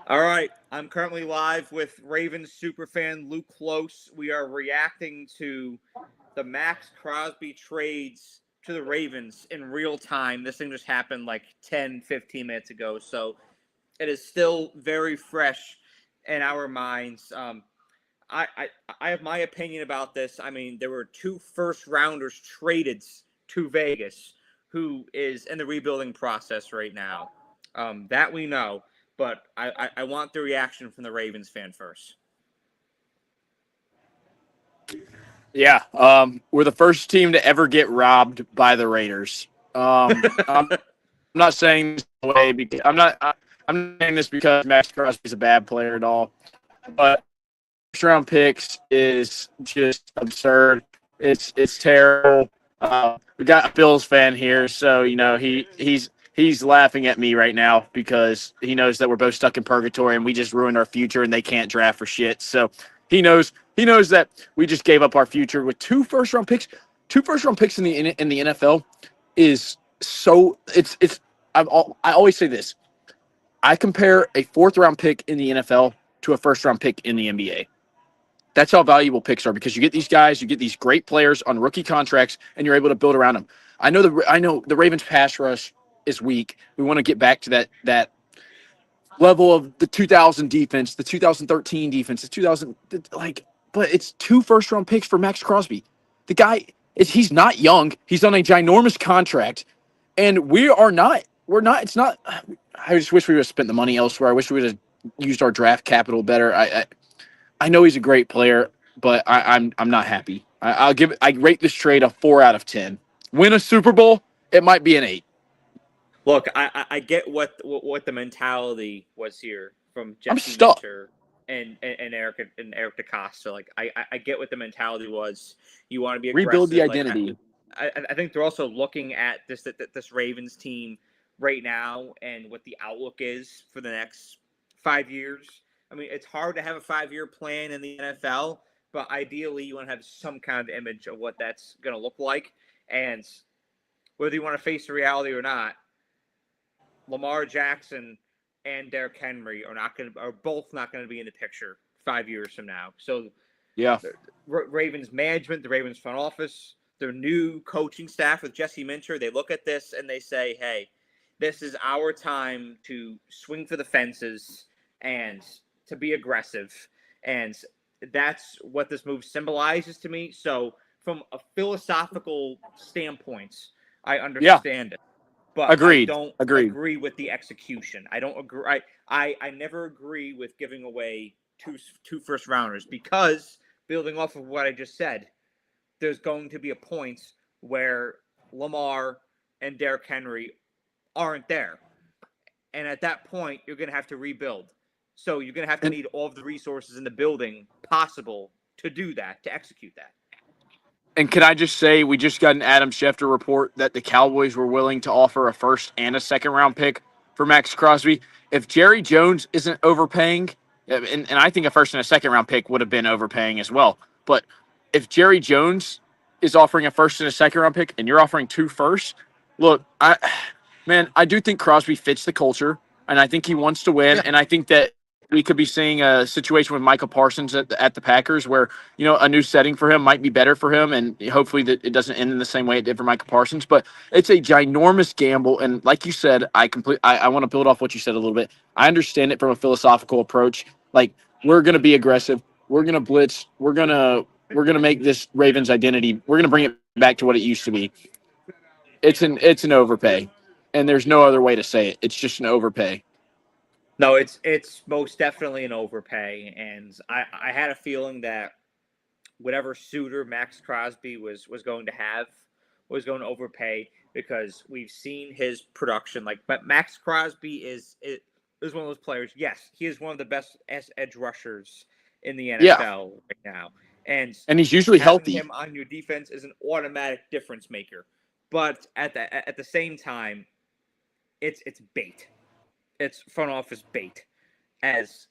All right, I'm currently live with Ravens superfan Luke Close. We are reacting to the Maxx Crosby trades to the Ravens in real time. This thing just happened like 10, 15 minutes ago, so it is still very fresh in our minds. I, I, I have my opinion about this. I mean, there were two first rounders traded to Vegas, who is in the rebuilding process right now. That we know, but I want the reaction from the Ravens fan first. Yeah, we're the first team to ever get robbed by the Raiders. I'm not saying this way because I'm not saying this because Max Crosby's a bad player at all. But first round picks is just absurd. It's terrible. We got a Bills fan here, so he's laughing at me right now because he knows that we're both stuck in purgatory and we just ruined our future and they can't draft for shit. So he knows that we just gave up our future with two first round picks. Two first round picks in the NFL is so it's I always say this. I compare a fourth round pick in the NFL to a first round pick in the NBA. That's how valuable picks are because you get these guys, you get these great players on rookie contracts, and you're able to build around them. I know the Ravens pass rush is weak. We want to get back to that level of the 2000 defense, the 2013 defense, the 2000 but it's two first round picks for Maxx Crosby. The guy he's not young. He's on a ginormous contract, and we're not. It's not. I just wish we would have spent the money elsewhere. I wish we would have used our draft capital better. I know he's a great player, but I'm not happy. I rate this trade a 4 out of 10. Win a Super Bowl, it might be an 8. Look, I get what the mentality was here from I'm Jesse stuck. Minter and Eric DeCosta. Like I get what the mentality was. You want to be Rebuild the aggressive. Like identity. I think they're also looking at this Ravens team right now and what the outlook is for the next 5 years. I mean, it's hard to have a 5-year plan in the NFL, but ideally you want to have some kind of image of what that's going to look like. And whether you want to face the reality or not, Lamar Jackson and Derrick Henry are both not going to be in the picture 5 years from now. So Yeah. the Ravens management, the Ravens front office, their new coaching staff with Jesse Minter, they look at this and they say, "Hey, this is our time to swing for the fences and to be aggressive." And that's what this move symbolizes to me. So, from a philosophical standpoint, I Yeah. understand it, but I Agreed. don't Agreed. agree with the execution. I don't agree. I never agree with giving away two first rounders because building off of what I just said, there's going to be a point where Lamar and Derrick Henry aren't there. And at that point, you're going to have to rebuild. So you're going to have to And need all of the resources in the building possible to do that, to execute that. and can I just say we just got an Adam Schefter report that the Cowboys were willing to offer a first and a second round pick for Maxx Crosby. If Jerry Jones isn't overpaying, and I think a first and a second round pick would have been overpaying as well. But if Jerry Jones is offering a first and a second round pick and you're offering two firsts, look, I do think Crosby fits the culture and I think he wants to win. Yeah. And I think that we could be seeing a situation with Michael Parsons at the Packers where, a new setting for him might be better for him. And hopefully that it doesn't end in the same way it did for Michael Parsons. But it's a ginormous gamble. And like you said, I want to build off what you said a little bit. I understand it from a philosophical approach. Like, we're going to be aggressive. We're going to blitz. We're going to make this Ravens identity. We're going to bring it back to what it used to be. It's an overpay. And there's no other way to say it. It's just an overpay. No, it's most definitely an overpay, and I had a feeling that whatever suitor Maxx Crosby was going to have was going to overpay because we've seen his production. Like, but Maxx Crosby is one of those players. Yes, he is one of the best edge rushers in the Yeah. NFL right now, and And he's usually having healthy. him on your defense is an automatic difference maker. But at the same time, it's bait. It's front office bait, as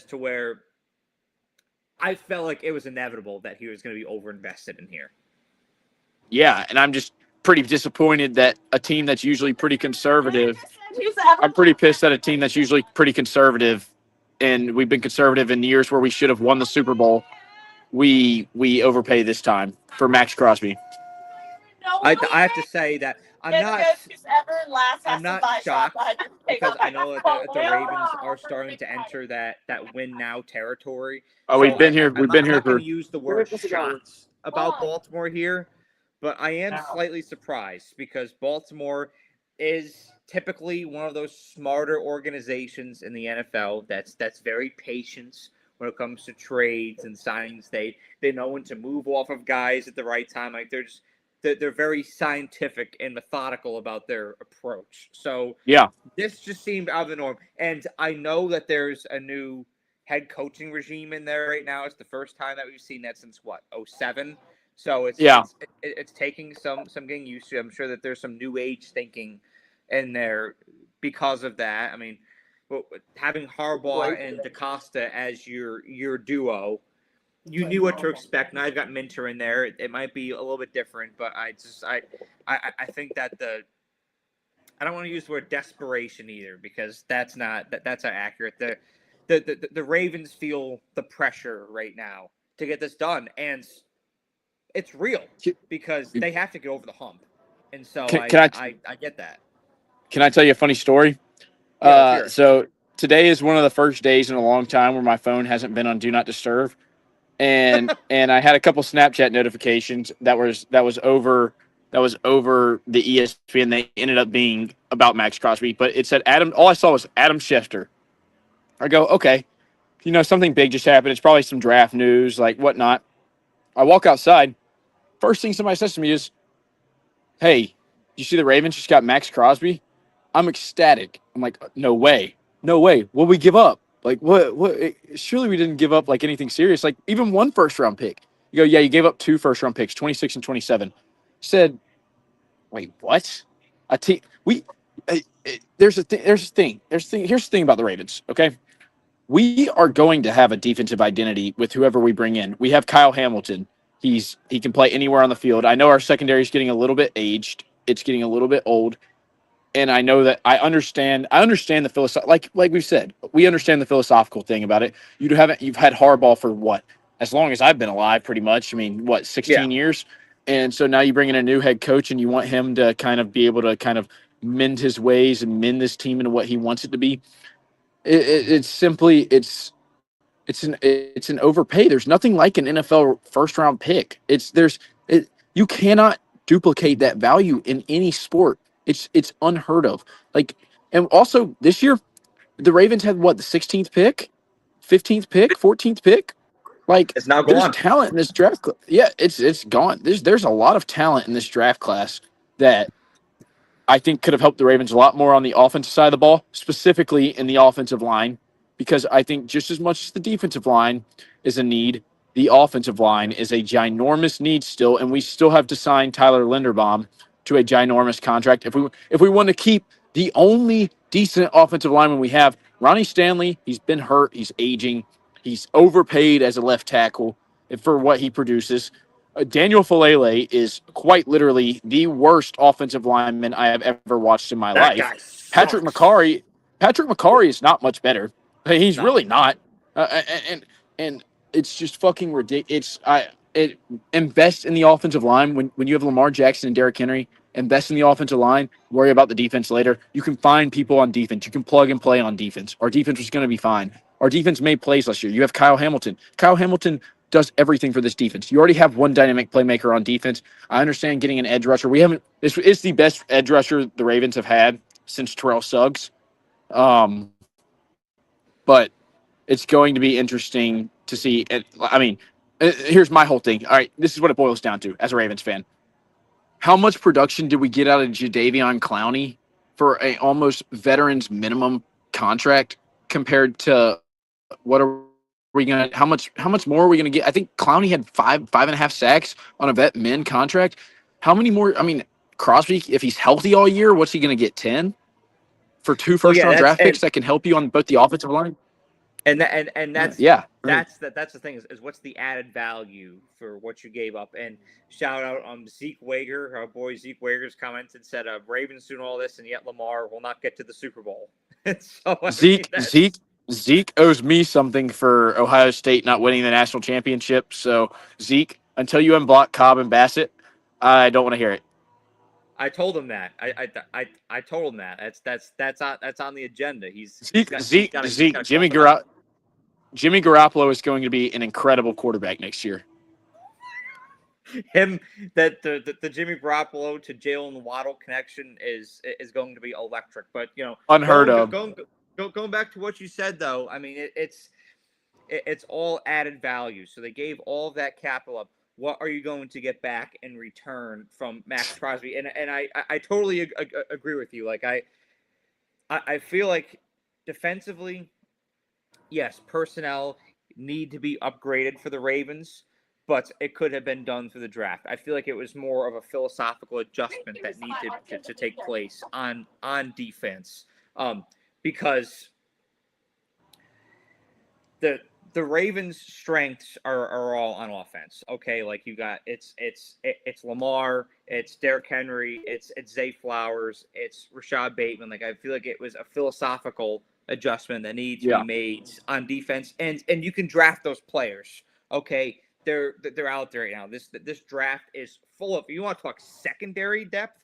to where I felt like it was inevitable that he was going to be overinvested in here. Yeah, and I'm just pretty disappointed that a team that's usually pretty conservative. I'm pretty pissed that a team that's usually pretty conservative and we've been conservative in years where we should have won the Super Bowl. We overpay this time for Maxx Crosby. I have to say that I'm not shocked because I know that the Ravens are starting to enter that win now territory. Oh, So we've been here. I'm We've been here not going for. to use the word shocked about Baltimore here, but I am slightly surprised because Baltimore is typically one of those smarter organizations in the NFL that's very patient when it comes to trades and signings. They know when to move off of guys at the right time. Like they're very scientific and methodical about their approach. So Yeah. this just seemed out of the norm. And I know that there's a new head coaching regime in there right now. It's the first time that we've seen that since what, 07? So it's taking some getting used to. I'm sure that there's some new age thinking in there because of that. I mean, having Harbaugh and DaCosta as your duo, you knew what to expect. Now you've got Minter in there. It might be a little bit different, but I think that I don't want to use the word desperation either because that's not accurate. The Ravens feel the pressure right now to get this done, and it's real because they have to get over the hump. And so I get that. Can I tell you a funny story? Yeah, so today is one of the first days in a long time where my phone hasn't been on Do Not Disturb. And I had a couple Snapchat notifications that was over the ESPN. They ended up being about Maxx Crosby, but it said Adam. All I saw was Adam Schefter. I go, okay, something big just happened. It's probably some draft news, like whatnot. I walk outside. First thing somebody says to me is, "Hey, you see the Ravens just got Maxx Crosby?" I'm ecstatic. I'm like, no way. What we give up? Like, what? Surely we didn't give up like anything serious. Like even one first round pick. You go, yeah, you gave up 2 first round picks, 26 and 27. Said, wait, what? Here's the thing about the Ravens. Okay, we are going to have a defensive identity with whoever we bring in. We have Kyle Hamilton. He can play anywhere on the field. I know our secondary is getting a little bit aged. It's getting a little bit old. And I know that I understand the like we've said, we understand the philosophical thing about it. You've had Harbaugh for what? As long as I've been alive, pretty much. I mean, 16 years? And so now you bring in a new head coach and you want him to kind of be able to kind of mend his ways and mend this team into what he wants it to be. It's an overpay. There's nothing like an NFL first round pick. You cannot duplicate that value in any sport. It's unheard of. Like, and also this year, the Ravens had what, the 16th pick, 15th pick, 14th pick. Like, it's now gone. There's talent in this draft. Yeah, it's gone. There's a lot of talent in this draft class that I think could have helped the Ravens a lot more on the offensive side of the ball, specifically in the offensive line, because I think just as much as the defensive line is a need, the offensive line is a ginormous need still, and we still have to sign Tyler Linderbaum to a ginormous contract. If we want to keep the only decent offensive lineman we have, Ronnie Stanley, he's been hurt, he's aging, he's overpaid as a left tackle for what he produces. Daniel Falele is quite literally the worst offensive lineman I have ever watched in my life. Patrick McCarry is not much better. He's really not, and it's just fucking ridiculous. Invest in the offensive line when you have Lamar Jackson and Derrick Henry. Invest in the offensive line. Worry about the defense later. You can find people on defense. You can plug and play on defense. Our defense was going to be fine. Our defense made plays last year. You have Kyle Hamilton. Kyle Hamilton does everything for this defense. You already have one dynamic playmaker on defense. I understand getting an edge rusher. This is the best edge rusher the Ravens have had since Terrell Suggs. But it's going to be interesting to see. I mean, here's my whole thing. All right, this is what it boils down to as a Ravens fan. How much production did we get out of Jadeveon Clowney for a almost veterans minimum contract compared to what are we gonna? How much more are we gonna get? I think Clowney had 5.5 sacks on a vet min contract. How many more? I mean, Crosby, if he's healthy all year, what's he gonna get? 10 for 2 first-round draft picks that can help you on both the offensive line. And that's the thing is what's the added value for what you gave up? And shout out on Zeke Wager, our boy Zeke Wager's comments and said, "Ravens doing all this, and yet Lamar will not get to the Super Bowl." So, Zeke owes me something for Ohio State not winning the national championship. So, Zeke, until you unblock Cobb and Bassett, I don't want to hear it. I told him that. I told him that. That's on the agenda. Zeke, He's Zeke, got Zeke, to cough it up. Jimmy Garoppolo is going to be an incredible quarterback next year. Him that the Jimmy Garoppolo to Jalen Waddle connection is going to be electric. But Unheard of. Going back to what you said though, I mean it's all added value. So they gave all of that capital up. What are you going to get back in return from Maxx Crosby? And I totally agree with you. Like I feel like defensively, yes, personnel need to be upgraded for the Ravens, but it could have been done through the draft. I feel like it was more of a philosophical adjustment that needed to take place on defense, because the Ravens' strengths are all on offense. Okay, like you got it's Lamar, it's Derrick Henry, it's Zay Flowers, it's Rashad Bateman. Like I feel like it was a philosophical adjustment that needed to be made on defense, and you can draft those players. Okay, they're out there right now. This draft is full of. You want to talk secondary depth?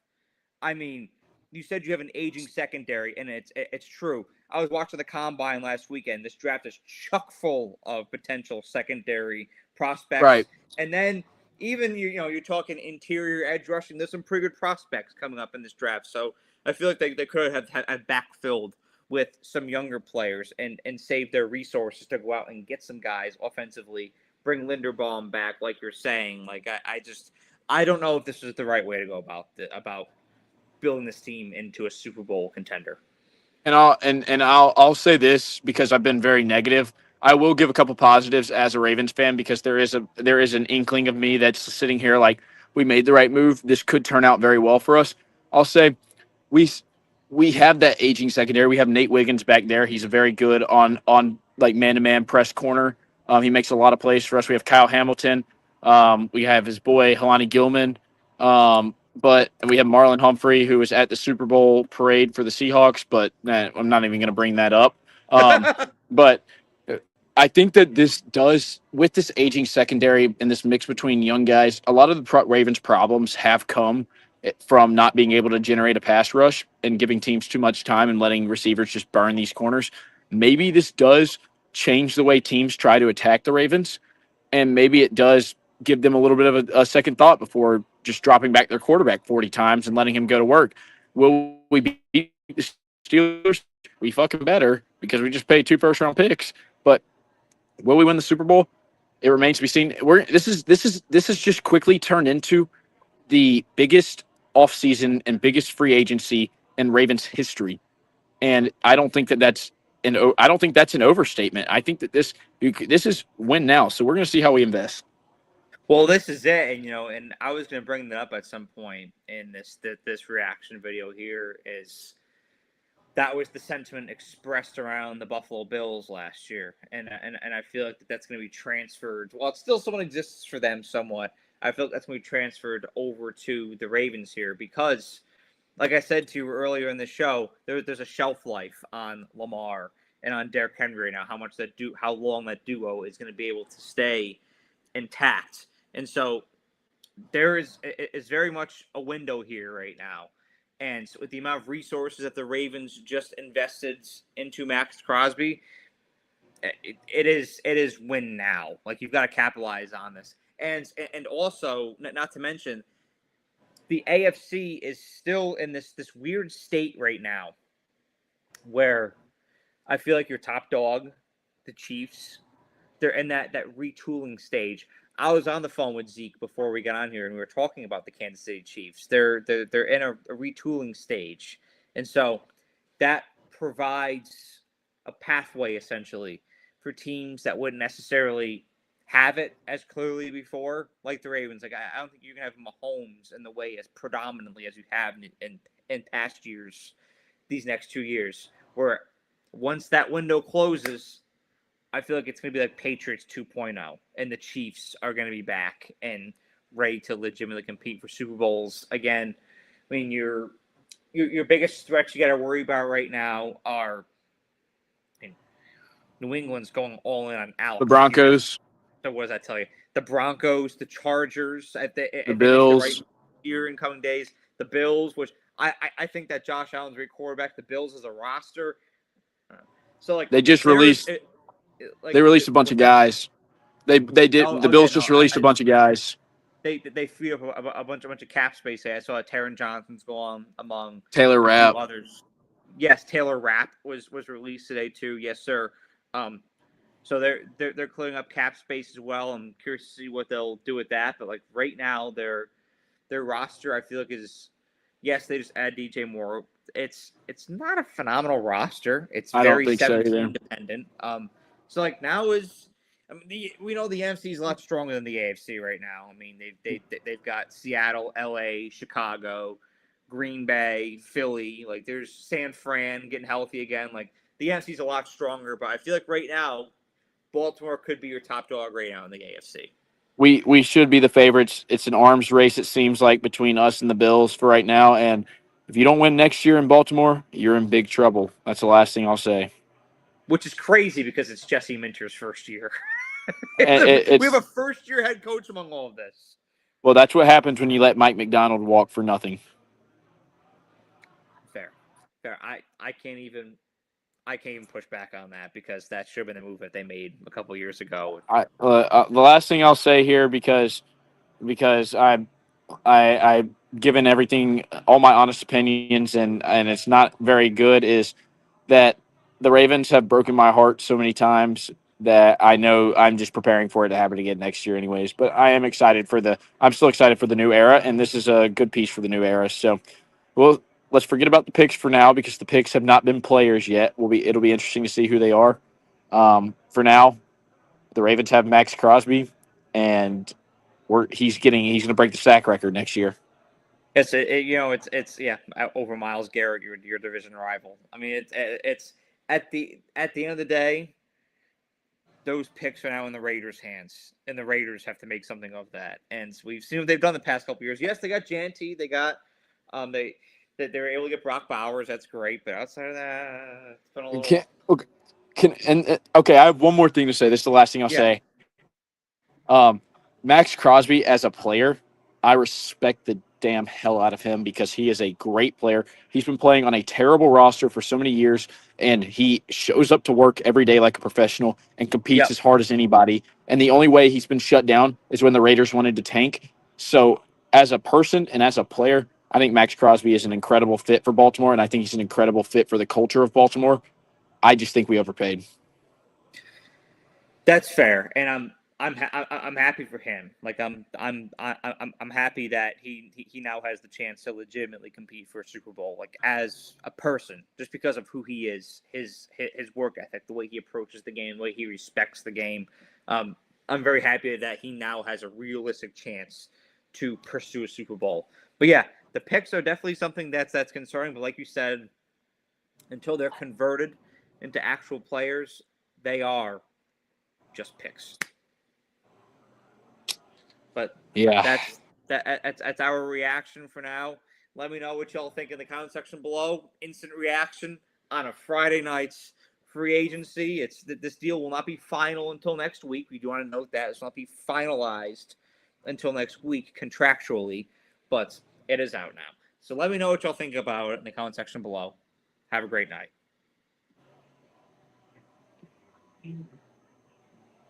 I mean, you said you have an aging secondary, and it's true. I was watching the combine last weekend. This draft is chock full of potential secondary prospects. Right. And then even you're talking interior edge rushing. There's some pretty good prospects coming up in this draft. So I feel like they could have backfilled with some younger players and save their resources to go out and get some guys offensively. Bring Linderbaum back, like you're saying. Like I don't know if this is the right way to go about building this team into a Super Bowl contender. And I'll say this because I've been very negative. I will give a couple positives as a Ravens fan because there is an inkling of me that's sitting here like we made the right move. This could turn out very well for us. I'll say we have that aging secondary. We have Nate Wiggins back there. He's very good on like man-to-man press corner. He makes a lot of plays for us. We have Kyle Hamilton. We have his boy Helani Gilman. But we have Marlon Humphrey, who was at the Super Bowl parade for the Seahawks, but I'm not even going to bring that up. But I think that this does, with this aging secondary and this mix between young guys, a lot of the Ravens' problems have come from not being able to generate a pass rush and giving teams too much time and letting receivers just burn these corners. Maybe this does change the way teams try to attack the Ravens, and maybe it does give them a little bit of a second thought before just dropping back their quarterback 40 times and letting him go to work. Will we beat the Steelers? We fucking better because we just paid 2 first-round picks. But will we win the Super Bowl? It remains to be seen. This has just quickly turned into the biggest offseason and biggest free agency in Ravens history, and I don't think that's an overstatement. I think that this is win now. So we're going to see how we invest. Well, this is it, and I was going to bring that up at some point in this reaction video here. Is that was the sentiment expressed around the Buffalo Bills last year, and I feel like that's going to be transferred. While it still somewhat exists for them, somewhat, I feel like that's going to be transferred over to the Ravens here because, like I said to you earlier in the show, there's a shelf life on Lamar and on Derrick Henry now. How long that duo is going to be able to stay intact. And so there is very much a window here right now. And with the amount of resources that the Ravens just invested into Maxx Crosby, it is win now. Like you've got to capitalize on this. And also, not to mention, the AFC is still in this weird state right now where I feel like your top dog, the Chiefs, they're in that retooling stage. I was on the phone with Zeke before we got on here, and we were talking about the Kansas City Chiefs. They're in a retooling stage, and so that provides a pathway essentially for teams that wouldn't necessarily have it as clearly before, like the Ravens. Like I don't think you can have Mahomes in the way as predominantly as you have in past years. These next 2 years, where once that window closes, I feel like it's going to be like Patriots 2.0, and the Chiefs are going to be back and ready to legitimately compete for Super Bowls again. I mean, your biggest threats you got to worry about right now are New England's going all in on Alex. The Broncos. So what does that tell you? The Broncos, the Chargers, if they make the Bills. right year in coming days, the Bills, which I think that Josh Allen's a great quarterback. The Bills as a roster. So like They just released. They released a bunch of guys. They did. The Bills just released a bunch of guys. They free up a bunch of cap space. I saw Taron Johnson's go on among Taylor Rapp. Others. Yes, Taylor Rapp was released today too. Yes, sir. So they're clearing up cap space as well. I'm curious to see what they'll do with that. But like right now, their roster I feel like is, yes, they just add DJ Moore. It's not a phenomenal roster. It's very 17 dependent. So like now is, I mean, we know the NFC is a lot stronger than the AFC right now. I mean they've got Seattle, LA, Chicago, Green Bay, Philly. Like there's San Fran getting healthy again. Like the NFC is a lot stronger, but I feel like right now Baltimore could be your top dog right now in the AFC. We should be the favorites. It's an arms race, it seems like, between us and the Bills for right now. And if you don't win next year in Baltimore, you're in big trouble. That's the last thing I'll say. Which is crazy because it's Jesse Minter's first year. We have a first-year head coach among all of this. Well, that's what happens when you let Mike McDonald walk for nothing. Fair. I can't even push back on that because that should have been a move that they made a couple years ago. The last thing I'll say here, because I've given everything, all my honest opinions, and it's not very good, is that the Ravens have broken my heart so many times that I know I'm just preparing for it to happen again next year anyways. But I'm still excited for the new era, and this is a good piece for the new era. So, well, let's forget about the picks for now because the picks have not been players yet. It'll be interesting to see who they are. For now, the Ravens have Maxx Crosby, and he's going to break the sack record next year. It's over Myles Garrett, your division rival. I mean, it's at the end of the day, those picks are now in the Raiders' hands, and the Raiders have to make something of that. And we've seen what they've done the past couple years. Yes, they got Janty, they got they were able to get Brock Bowers. That's great, but outside of that, it's been a little. Okay, I have one more thing to say. This is the last thing I'll say. Maxx Crosby as a player, I respect the damn hell out of him because he is a great player. He's been playing on a terrible roster for so many years, and he shows up to work every day like a professional and competes as hard as anybody. And the only way he's been shut down is when the Raiders wanted to tank. So as a person and as a player, I think Maxx Crosby is an incredible fit for Baltimore, and I think he's an incredible fit for the culture of Baltimore. I just think we overpaid. That's fair, and I'm happy for him. Like I'm happy that he now has the chance to legitimately compete for a Super Bowl. Like as a person, just because of who he is, his work ethic, the way he approaches the game, the way he respects the game. I'm very happy that he now has a realistic chance to pursue a Super Bowl. But yeah, the picks are definitely something that's concerning. But like you said, until they're converted into actual players, they are just picks. But yeah, that's our reaction for now. Let me know what y'all think in the comment section below. Instant reaction on a Friday night's free agency. This deal will not be final until next week. We do want to note that it's not be finalized until next week contractually, but it is out now. So let me know what y'all think about it in the comment section below. Have a great night.